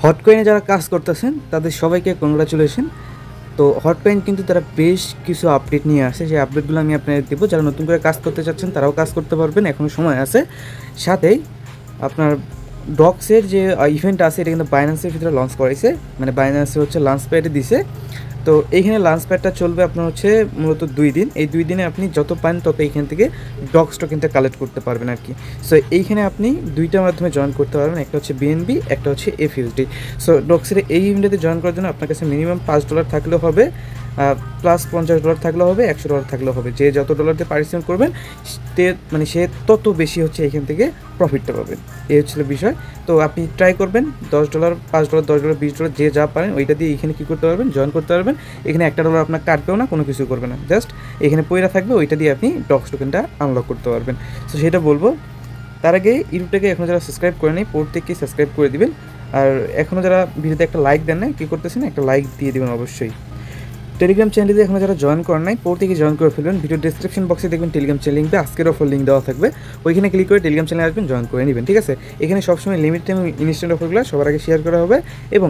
হটকয়েনে যারা কাজ করতেছেন তাদের সবাইকে কংগ্রাচুলেশন। তো হটকয়েন কিন্তু তারা বেশ কিছু আপডেট নিয়ে আসে, সেই আপডেটগুলো আমি আপনাদের দেবো। যারা নতুন করে কাজ করতে চাচ্ছেন তারাও কাজ করতে পারবেন, এখনও সময় আছে। সাথেই আপনার ডক্সের যে ইভেন্ট আছে এটা কিন্তু বাইন্যান্সের ভিতরে লঞ্চ করাইছে, মানে বাইন্যান্সে হচ্ছে লঞ্চ প্যাডে দিছে। তো এইখানে লঞ্চ প্যাডটা চলবে আপনার হচ্ছে মূলত 2 দিন। এই 2 দিনে আপনি যত পান তত এইখান থেকে ডক্সটা কিন্তু কালেক্ট করতে পারবেন আর কি। সো এইখানে আপনি দুইটার মাধ্যমে জয়েন করতে পারবেন, একটা হচ্ছে বিএনবি, একটা হচ্ছে এফইউএসডি। সো ডক্সের এই ইভেন্টে জয়েন করার জন্য আপনার কাছে মিনিমাম $5 থাকলেও হবে, প্লাস $50 থাকলেও হবে, $100 থাকলেও হবে। যে যত ডলার দিয়ে পারিশ্রমিক করবেন সে তত বেশি হচ্ছে এখান থেকে প্রফিটটা পাবেন। এই হচ্ছিল বিষয়। তো আপনি ট্রাই করবেন, $10, $5, $10, $20 যে যা পারেন ওইটা দিয়ে এখানে কী করতে পারবেন, জয়েন করতে পারবেন। এখানে $1 আপনার কাটবেও না, কোনো কিছু করবে না, জাস্ট এখানে পয়রা থাকবে, ওইটা দিয়ে আপনি ডক্স টোকেনটা আনলক করতে পারবেন। তো সেটা বলবো। তার আগে ইউটিউবটাকে এখনও যারা সাবস্ক্রাইব করে নেই প্রত্যেককেই সাবস্ক্রাইব করে দিবেন। আর এখনও যারা ভিডিওতে একটা লাইক দেন না, কী করতেছেন, একটা লাইক দিয়ে দেবেন অবশ্যই। টেলিগ্রাম চ্যানেলে এখনো যারা জয়েন করেন নাই প্রত্যেকে জয়েন করে ফেলবেন। ভিডিও ডিসক্রিপশন বক্সে দেখবেন টেলিগ্রাম চ্যানেল লিঙ্কটা, আজকের অফার লিঙ্ক দেওয়া থাকবে, ওইখানে ক্লিক করে টেলিগ্রাম চ্যানেলে আসবেন, জয়েন করে নেবেন, ঠিক আছে। এখানে সবসময় লিমিট টাইম ইনস্ট্যান্ট অফারগুলো সবার আগে শেয়ার করা হবে এবং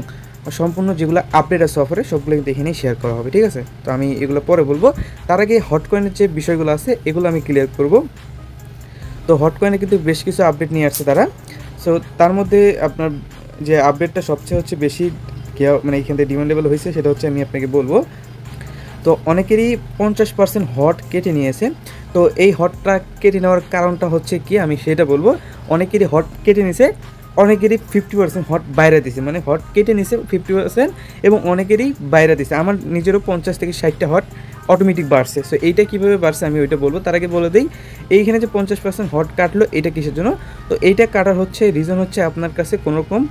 সম্পূর্ণ যেগুলো আপডেট আছে অফারে সবগুলো কিন্তু এখানেই শেয়ার করা হবে, ঠিক আছে। তো আমি এগুলো পরে বলবো, তার আগে হটকয়েনের যে বিষয়গুলো আছে এগুলো আমি ক্লিয়ার করব। তো হটকয়েনে কিন্তু বেশ কিছু আপডেট নিয়ে আসছে তারা। সো তার মধ্যে আপনার যে আপডেটটা সবচেয়ে হচ্ছে বেশি মানে এইখান থেকে ডিমান্ডেবল হয়েছে সেটা হচ্ছে আমি আপনাকে বলবো। তো অনেকেরই 50% হট কেটে নিয়েছে। তো এই হটটা কেটে নেওয়ার কারণটা হচ্ছে কি আমি সেটা বলবো। অনেকেরই হট কেটে নিছে, অনেকেরই 50% হট বাইরে দিছে, মানে হট কেটে নিছে 50% এবং অনেকেরই বাইরে দিছে। আমার নিজেরও 50 থেকে 60টা হট অটোমেটিক বাড়ছে। সো এইটা কীভাবে বাড়ছে আমি ওইটা বলবো। তার আগে বলে দিই, এইখানে যে 50% হট কাটলো এটা কিসের জন্য। তো এইটা কাটার হচ্ছে রিজন হচ্ছে আপনার কাছে কোনো রকম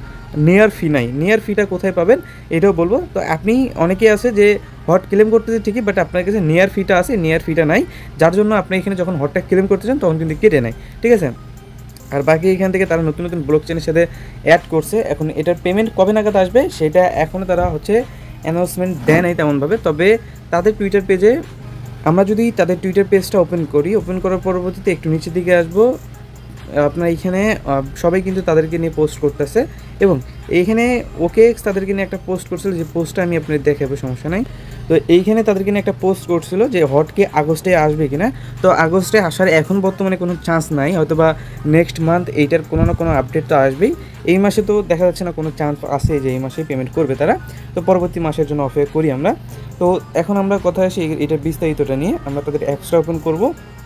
নেয়ার ফি নাই। নেয়ার ফিটা কোথায় পাবেন এটাও বলবো। তো আপনি অনেকেই আছে যে হট ক্লেম করতেছে ঠিকই, বাট আপনার কাছে নেয়ার ফিটা আছে, নেয়ার ফিটা নাই, যার জন্য আপনি এখানে যখন হটটা ক্লেম করতে চান তখন কিন্তু কেটে নেয়, ঠিক আছে। আর বাকি এখান থেকে তারা নতুন নতুন ব্লক চেনের সাথে অ্যাড করছে। এখন এটার পেমেন্ট কবে নাগাদ আসবে সেটা এখনও তারা হচ্ছে অ্যানাউন্সমেন্ট দেয় নাই তেমনভাবে। তবে তাদের টুইটার পেজে আমরা যদি তাদের টুইটার পেজটা ওপেন করি, ওপেন করার পরবর্তীতে একটু নিচের দিকে আসবো, আপনার এইখানে সবাই কিন্তু তাদেরকে নিয়ে পোস্ট করতেছে এবং এইখানে ওকেএক্স তাদেরকে নিয়ে একটা পোস্ট করছিল, যে পোস্টটা আমি আপনাদের দেখাবো, সমস্যা নাই। তো এইখানে তাদেরকে নিয়ে একটা পোস্ট করছিল যে হটকে আগস্টে আসবে কিনা। তো আগস্টে আসার এখন বর্তমানে কোনো চান্স নাই, হয়তো বা নেক্সট মান্থ এইটার কোনো না কোনো আপডেট তো আসবেই। এই মাসে তো দেখা যাচ্ছে না কোনো চান্স আছে যে এই মাসেই পেমেন্ট করবে তারা। তো পরবর্তী মাসের জন্য অপেক্ষা করি আমরা। তো এখন আমরা কথা আসি এটার বিস্তারিতটা নিয়ে। আমরা তাদের অ্যাপসটা ওপেন করব।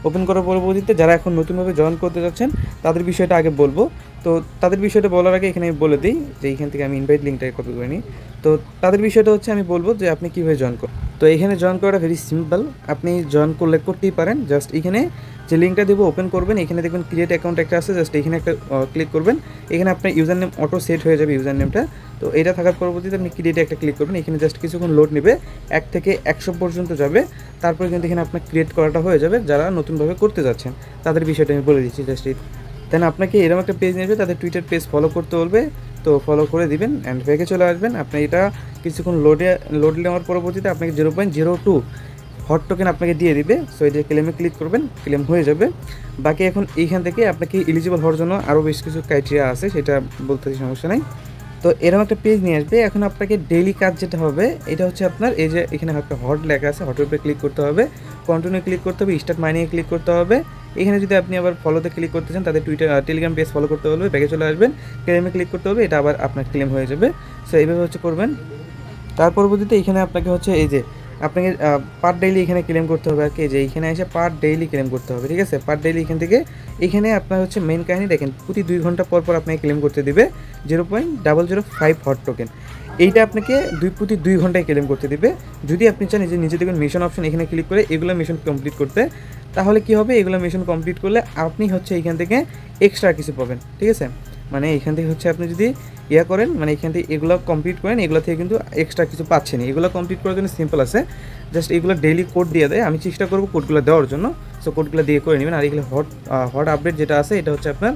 ওপেন করার পরবর্তীতে যারা এখন নতুনভাবে জয়েন করতে যাচ্ছেন তাদের বিষয়টা আগে বলবো। তো তাদের বিষয়টা বলার আগে এখানে বলে দিই যে এইখান থেকে আমি ইনভাইট লিঙ্কটাকে কপি করে নিই। তো তাদের বিষয়টা হচ্ছে আমি বলবো যে আপনি কীভাবে জয়েন করুন। তো এখানে জয়েন করাটা ভেরি সিম্পল, আপনি জয়েন করলে করতেই পারেন। জাস্ট এখানে যে লিঙ্কটা দেবো ওপেন করবেন, এখানে দেখবেন ক্রিয়েট অ্যাকাউন্ট একটা আছে, জাস্ট এখানে একটা ক্লিক করবেন। এখানে আপনার ইউজার নেম অটো সেট হয়ে যাবে, ইউজার নেমটা। তো এটা থাকার পরবর্তীতে আপনি ক্রিয়েটে একটা ক্লিক করবেন। এখানে জাস্ট কিছুক্ষণ লোড নেবে, 1 থেকে 100 পর্যন্ত যাবে। তারপরে কিন্তু এখানে আপনার ক্রিয়েট করাটা হয়ে যাবে। যারা নতুনভাবে করতে যাচ্ছেন তাদের বিষয়টা আমি বলে দিচ্ছি জাস্ট। দেন আপনাকে এরকম একটা পেজ নেবে, তাদের টুইটার পেজ ফলো করতে বলবে, তো ফলো করে দিবেন অ্যান্ড ব্যাকে চলে আসবেন। আপনি এটা কিছুক্ষণ লোড নেওয়ার পরবর্তীতে আপনাকে 0.02 হট টোকেন আপনাকে দিয়ে দিবে। সো এটা ক্লেমে ক্লিক করবেন, ক্লেম হয়ে যাবে। বাকি এখন এইখান থেকে আপনাকে এলিজিবল হওয়ার জন্য আরও বেশ কিছু ক্রাইটেরিয়া আছে, সেটা বলতেছি, সমস্যা নাই। তো এরকম একটা পেজ নিয়ে আসবে। এখন আপনাকে ডেইলি কাজ যেটা হবে এটা হচ্ছে আপনার এই যে এখানে একটা হট লেখা আছে, হটের উপরে ক্লিক করতে হবে, কন্টিনিউ ক্লিক করতে হবে, স্টার্ট মাইনিংয়ে ক্লিক করতে হবে। এখানে যদি আপনি আবার ফলোতে ক্লিক করতে চান তাদের টেলিগ্রাম পেজ ফলো করতে বলবে, ব্যাগে চলে আসবেন, ক্লেমে ক্লিক করতে হবে, এটা আবার আপনার ক্লেম হয়ে যাবে। সো এইভাবে হচ্ছে করবেন। তার পরবর্তীতে এখানে আপনাকে হচ্ছে এই যে আপনাকে পার ডেইলি এখানে ক্লেম করতে হবে আর কি, যে এইখানে এসে পার ডেইলি ক্লেম করতে হবে, ঠিক আছে। পার ডেইলি এখান থেকে এখানে আপনার হচ্ছে মেইন কাহিনী দেখেন, প্রতি 2 ঘন্টা পর পর আপনাকে ক্লেম করতে দিবে 0.005 হট টোকেন। এইটা আপনাকে প্রতি 2 ঘন্টায় ক্লেম করতে দিবে। যদি আপনি চান যে নিচে দেখবেন মিশন অপশন, এখানে ক্লিক করে এগুলো মিশন কমপ্লিট করতে, তাহলে কি হবে, এগুলো মিশন কমপ্লিট করলে আপনি হচ্ছে এইখান থেকে এক্সট্রা কিছু পাবেন, ঠিক আছে। মানে এখান থেকে হচ্ছে আপনি যদি করেন, মানে এখান থেকে এগুলো কমপ্লিট করেন, এগুলো থেকে কিন্তু এক্সট্রা কিছু পাচ্ছেন। এগুলো কমপ্লিট করার জন্য সিম্পল আছে, জাস্ট এগুলো ডেইলি কোড দিয়ে দেয়। আমি চেষ্টা করবো কোডগুলো দেওয়ার জন্য। সো কোডগুলো দিয়ে করে নেবেন। আর এগুলো হট আপডেট যেটা আছে এটা হচ্ছে আপনার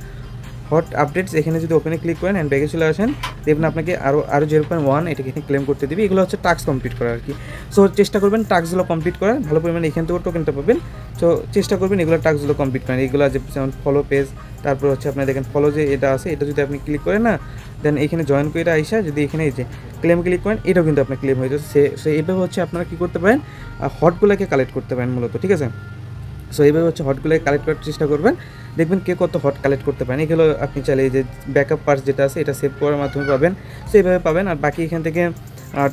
হট আপডেটস। এখানে যদি ওপেনে ক্লিক করেন অ্যান্ড ব্যাগে চলে আসেন, দেখবেন আপনাকে আরও 0.1 এটাকে এখানে ক্লেম করতে দিবি। এগুলো হচ্ছে টাস্ক কমপ্লিট করা আর কি। সো চেষ্টা করবেন টাস্কগুলো কমপ্লিট করার, ভালো পরিমাণে এখান থেকেও টোকেনটা পাবেন। সো চেষ্টা করবেন এগুলো টাস্কগুলো কমপ্লিট করেন। এগুলো যেমন ফলো পেজ, তারপর হচ্ছে আপনার দেখেন ফলো যে এটা আছে, এটা যদি আপনি ক্লিক করেন না, দেন এখানে জয়েন করে আইসা যদি এখানে এই যে ক্লেম ক্লিক করেন, এটাও কিন্তু আপনার ক্লেম হয়ে যাচ্ছে। সে এইভাবে হচ্ছে আপনারা কী করতে পারেন, হটগুলোকে কালেক্ট করতে পারেন মূলত, ঠিক আছে। সো এইভাবে হচ্ছে হটগুলোকে কালেক্ট করার চেষ্টা করবেন, দেখবেন কে কত হট কালেক্ট করতে পারেন। এগুলো আপনি চাইলে এই যে ব্যাকআপ পার্টস যেটা আছে এটা সেভ করার মাধ্যমে পাবেন, সো এইভাবে পাবেন। আর বাকি এখান থেকে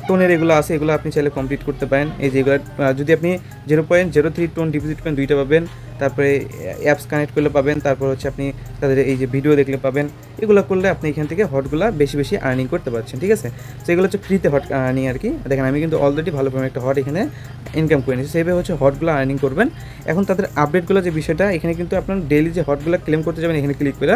টোনের এগুলো আছে, এগুলো আপনি চাইলে কমপ্লিট করতে পারেন। এই যে এগুলো যদি আপনি 0.03 টোন ডিপোজিট করেন, দুইটা পাবেন। তারপরে অ্যাপস কানেক্ট করলে পাবেন, তারপর হচ্ছে আপনি তাদের এই যে ভিডিও দেখলে পাবেন। এগুলো করলে আপনি এখান থেকে হটগুলো বেশি বেশি আর্নিং করতে পারছেন, ঠিক আছে। তো এগুলো হচ্ছে ফ্রিতে হট আর্নিং আর কি। দেখেন আমি কিন্তু অলরেডি ভালো পরিমাণে একটা হট এখানে ইনকাম করে নিয়েছি। সেইভাবে হচ্ছে হটগুলো আর্নিং করবেন। এখন তাদের আপডেটগুলো যে বিষয়টা, এখানে কিন্তু আপনার ডেইলি যে হটগুলো ক্লেম করতে যাবেন, এখানে ক্লিক করে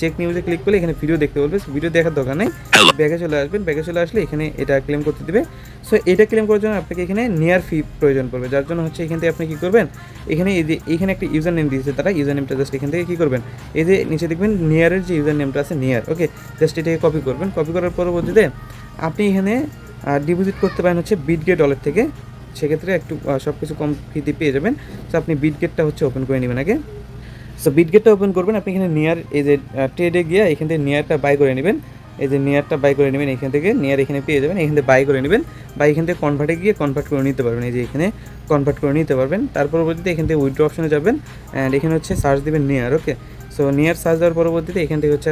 চেক নিউজে ক্লিক করলে এখানে ভিডিও দেখতে বলবে। ভিডিও দেখার দরকার নেই, ব্যাগে চলে আসবেন। ব্যাগে চলে আসলে এখানে এটা ক্লেম করতে দেবে। সো এটা ক্লেম করার জন্য আপনাকে এখানে নিয়ার ফি প্রয়োজন পড়বে, যার জন্য হচ্ছে এখান থেকে আপনি কী করবেন, এখানে এই যে এখানে একটা ইউজার নেম দিয়েছে তারা, ইউজার নেমটা জাস্ট এখান থেকে কী করবেন, এই যে নিচে দেখবেন নিয়ারের যে ইউজার নেমটা আছে নিয়ার, ওকে, জাস্ট এটাকে কপি করবেন। কপি করার পরবর্তীতে আপনি এখানে ডিপোজিট করতে পারেন হচ্ছে বিটগেট ওয়ালেট থেকে, সেক্ষেত্রে একটু সব কিছু কম ফিতে পেয়ে যাবেন। সো আপনি বিটগেটটা হচ্ছে ওপেন করে নেবেন আগে। সো বিটগেটটা ওপেন করবেন, আপনি এখানে নিয়ার এই যে ট্রেডে গিয়ে এখান থেকে নিয়ারটা বাই করে নেবেন। এই যে নিয়ারটা বাই করে নেবেন, এখান থেকে নিয়ার এখানে পেয়ে যাবেন, এখান থেকে বাই করে নেবেন। বা এখান থেকে কনভার্টে গিয়ে কনভার্ট করে নিতে পারবেন, এই যে এখানে কনভার্ট করে নিতে পারবেন। তার পরবর্তীতে এখান থেকে উইথড্র অপশনে যাবেন অ্যান্ড এখানে হচ্ছে সার্চ দেবেন নিয়ার, ওকে। সো নিয়ার সার্চ দেওয়ার পরবর্তীতে এখান থেকে হচ্ছে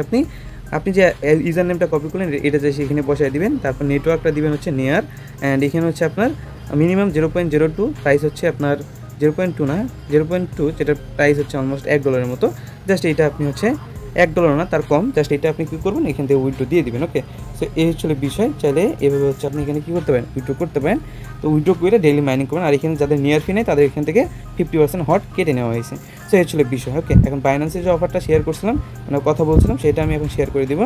আপনি যে ইউজার নেমটা কপি করলেন এটা যে এখানে বসায় দিবেন। তারপর নেটওয়ার্কটা দিবেন হচ্ছে নিয়ার অ্যান্ড এখানে হচ্ছে আপনার মিনিমাম 0.02 প্রাইস হচ্ছে আপনার 0.2 না 0.2, যেটা প্রাইস হচ্ছে অলমোস্ট $1 মতো। জাস্ট এইটা আপনি হচ্ছে $1 না, তার কম। জাস্ট এটা আপনি কী করবেন, এখান থেকে উইথড্র দিয়ে দিবেন, ওকে। সো এই হচ্ছে বিষয়। চাইলে এভাবে হচ্ছে আপনি এখানে কী করতে পারেন, উইথড্র করতে পারেন। তো উইথড্র করে ডেইলি মাইনিং করবেন। আর এখানে যাদের নিয়ার ফি নেই তাদের এখান থেকে 50% হট কেটে নেওয়া হয়েছে। সো এই হচ্ছে বিষয়, ওকে। এখন বাইন্যান্সের যে অফারটা শেয়ার করছিলাম, মানে কথা বলছিলাম, সেটা আমি এখন শেয়ার করে দিব।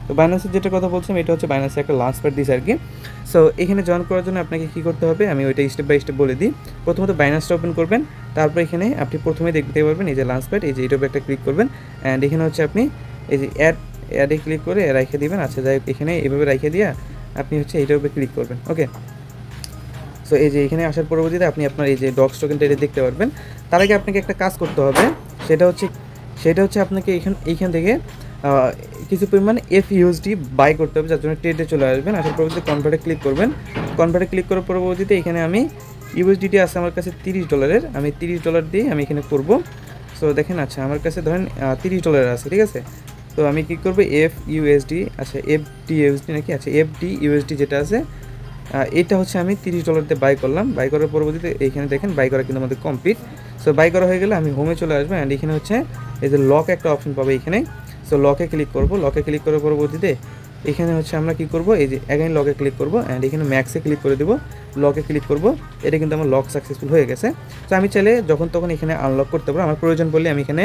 তো বাইন্যান্সের যেটা কথা বলছিলাম, এটা হচ্ছে বাইন্যান্সের একটা লাঞ্চ প্যাড দিয়েছে আর কি। সো এখানে জয়েন করার জন্য আপনাকে কী করতে হবে আমি ওইটা স্টেপ বাই স্টেপ বলে দিই। প্রথমত বাইন্যান্সটা ওপেন করবেন, তারপর এখানে আপনি প্রথমে দেখতে পারবেন এই যে লাঞ্চ প্যাড, এই যে এইটার একটা ক্লিক করবেন অ্যান্ড এখানে হচ্ছে আপনি এই যে অ্যাডে ক্লিক করে রেখে দিবেন। আচ্ছা যাই হোক, এখানে এইভাবে রেখে দিয়ে আপনি হচ্ছে এইটার উপরে ক্লিক করবেন, ওকে। সো এই যে এখানে আসার পরবর্তীতে আপনি আপনার এই যে ডক্স টোকেনটা এটা দেখতে পারবেন। তার আগে আপনাকে একটা কাজ করতে হবে, সেটা হচ্ছে আপনাকে এইখান থেকে কিছু পরিমাণে FUSD বাই করতে হবে, যার জন্য ট্রেডে চলে আসবেন। আসার পরবর্তীতে কনভার্টে ক্লিক করবেন। কনভার্টে ক্লিক করার পরবর্তীতে এখানে আমি USDT আছে আমার কাছে $30, আমি $30 দিয়ে আমি এখানে করব। সো দেখেন, আচ্ছা আমার কাছে ধরেন $30 আছে, ঠিক আছে। তো আমি কী করবো, FUSD, আচ্ছা FDUSD নাকি, আচ্ছা FDUSD যেটা আছে এটা হচ্ছে আমি $30 দিয়ে বাই করলাম। বাই করার পরবর্তীতে এইখানে দেখেন বাই করা কিন্তু আমাদের কমপ্লিট। সো বাই করা হয়ে গেলে আমি হোমে চলে আসবো অ্যান্ড এখানে হচ্ছে এই যে লক একটা অপশন পাবো এখানে। সো লকে ক্লিক করব। লকে ক্লিক করার পরবর্তীতে এখানে হচ্ছে আমরা কী করবো, এই যে অ্যাগেইন লকে ক্লিক করবো অ্যান্ড এখানে ম্যাক্সে ক্লিক করে দেবো, লকে ক্লিক করব। এটা কিন্তু আমার লক সাকসেসফুল হয়ে গেছে। তো আমি চাইলে যখন তখন এখানে আনলক করতে পারবো, আমার প্রয়োজন পড়লে আমি এখানে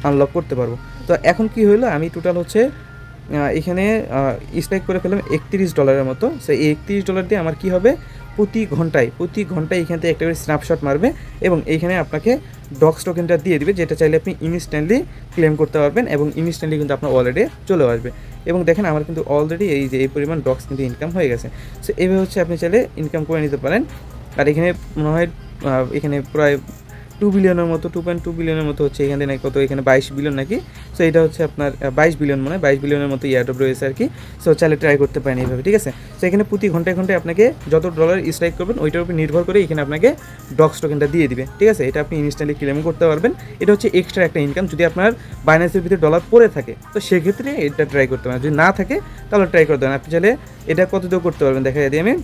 আনলক করতে পারবো। তো এখন কি হলো, আমি টোটাল হচ্ছে এখানে স্ট্রাইক করে ফেললাম $31 মতো। সো এই $31 দিয়ে আমার কি হবে, প্রতি ঘন্টায় এখান থেকে একটা করে স্ন্যাপশট মারবে এবং এইখানে আপনাকে ডক্স টোকেনটা দিয়ে দিবে, যেটা চাইলে আপনি ইনস্ট্যান্টলি ক্লেম করতে পারবেন এবং ইনস্ট্যান্টলি কিন্তু আপনার ওয়ালেটে চলে আসবে। এবং দেখেন আমার কিন্তু অলরেডি এই যে এই পরিমাণ ডক্স কিন্তু ইনকাম হয়ে গেছে। সো এইভাবে হচ্ছে আপনি চাইলে ইনকাম করে নিতে পারেন। আর এখানে মনে হয় এখানে প্রায় 2 বিলিয়নের মতো, 2.2 বিলিয়নের মতো হচ্ছে এখানে নাকি, কত এখানে 22 বিলিয়ন নাকি। সো এটা হচ্ছে আপনার 22 বিলিয়ন, মনে হয় 22 বিলিয়নের মতো এয়ারড্রপ রয়েছে আর কি। সো চাইলে ট্রাই করতে পারেন এইভাবে, ঠিক আছে। সো এখানে প্রতি ঘন্টায় আপনাকে যত ডলার স্ট্রাইক করবেন ওইটার উপর নির্ভর করে এখানে আপনাকে ডক্স টোকেনটা দিয়ে দিবে, ঠিক আছে। এটা আপনি ইনস্ট্যান্টলি ক্লেম করতে পারবেন। এটা হচ্ছে এক্সট্রা একটা ইনকাম। যদি আপনার বাইন্যান্সের ভিতরে ডলার পড়ে থাকে তো সেক্ষেত্রে এটা ট্রাই করতে পারেন, যদি না থাকে তাহলে ট্রাই করতে পারেন। আপনি চাইলে এটা কত দিয়েও করতে পারবেন, দেখা যায় আমি,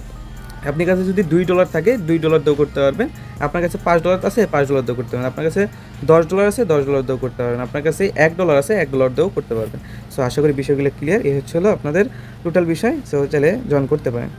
আপনার কাছে যদি $2 থাকে $2 দিয়েও করতে পারবেন। আপনার কাছে $5 আছে $5 দিয়েও করতে পারবেন। আপনার কাছে $10 আছে $10 দিয়েও করতে পারবেন। আপনার কাছে $1 আছে $1 দিয়েও করতে পারবেন। সো আশা করি বিষয়গুলো ক্লিয়ার। এই হচ্ছে হলো আপনাদের টোটাল বিষয়। সো চাইলে জয়েন করতে পারেন।